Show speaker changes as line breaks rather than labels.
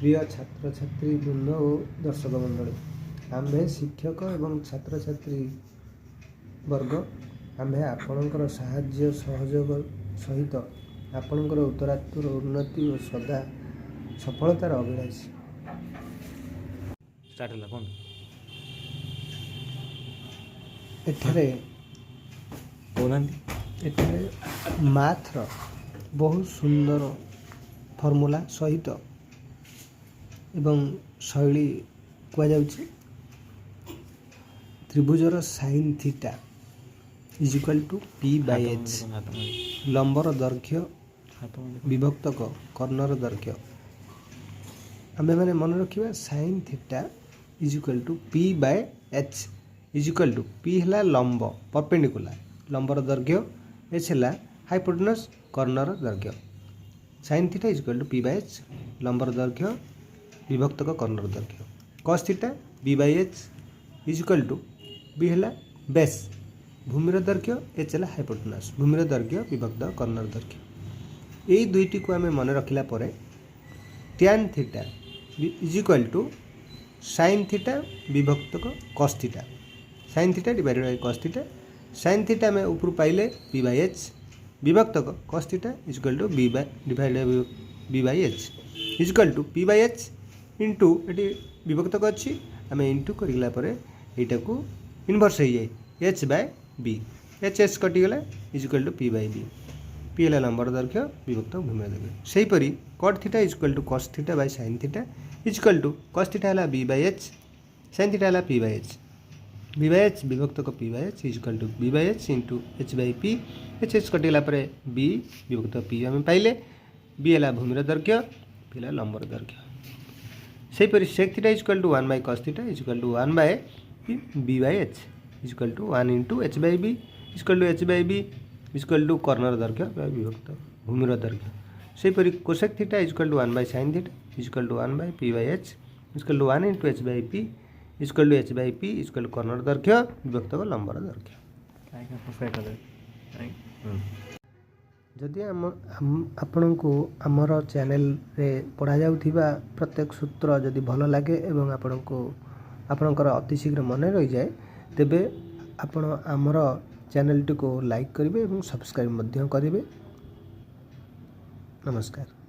प्रिय छात्र छात्री वृंद और दर्शक मंडली आम्भे शिक्षक एवं छात्र छात्री वर्ग आम्भे आपणकर साहाय्य सहयोग सहित आपणकर उत्तरोत्तर उन्नति और सदा सफलतार अभिलाषी। एठारे मैथ्र बहुत सुंदर फॉर्मूला सहित एवं शैली कहुच्छे त्रिभुजर sine theta is equal to P by H लंबर दैर्घ्य विभक्तक कर्णर दैर्घ्य आमे माने मन रखिबा sine theta is equal to P by H is equal to P हला लंब परपेंडिकुलर लंबर दैर्घ्य एच हला हाइपोटेनस कर्णर दैर्घ्य sine theta is equal to P by H लंबर दैर्घ्य विभक्तक कर्णर दैर्घ्य cos theta B by H is equal to B है बेस भूमिर दैर्घ्य एच है हाइपोटेनस भूमिर दैर्घ्य विभक्त कर्णर दैर्घ्य यही दुईटी को आम मन रखिला परे tan theta is equal to sine theta विभक्तक cos theta sine theta divided by cos theta sine theta आम ऊपर पाइले बी बाय एच विभक्तक cos theta is equal to B by divided B by H is equal to P by H into ये विभक्तक अच्छी आम into कर यहाँ को इनवर्स हो जाए H by B H H कटिगला is equal to P by B P है लंबर दैर्घ्य विभक्त भूमि दैर्घ्य सेहीपरि cot theta is equal to cos theta by sine theta is equal to cos theta है B by H sine theta है P by H B by H विभक्तक P by H is equal to B by H into H by P H H कटिगला B विभक्त P आम पाइले B है भूमिर दैर्घ्य पी है लंबर दैर्घ्य सेहीपरि sec theta is equal to 1 by cos theta is equal to 1 by B by H is equal to 1 into H by B is equal to H by B is equal to कर्णर दैर्घ्य विभक्त भूमिर दैर्घ्य सेहीपरि cosec theta is equal to 1 by sine theta is equal to 1 by P by H is equal to 1 into H by P is equal to H by P is equal to कर्णर दैर्घ्य विभक्त लंबर दैर्घ्य जदि आपण को आमर channel रे पढ़ा जाउथिबा प्रत्येक सूत्र जदि भल लगे एवं आपण को आपणकर अति शीघ्र मन रही जाए तेबे आपण आमर चैनल टी को लाइक करेंगे और सब्सक्राइब करेंगे। नमस्कार।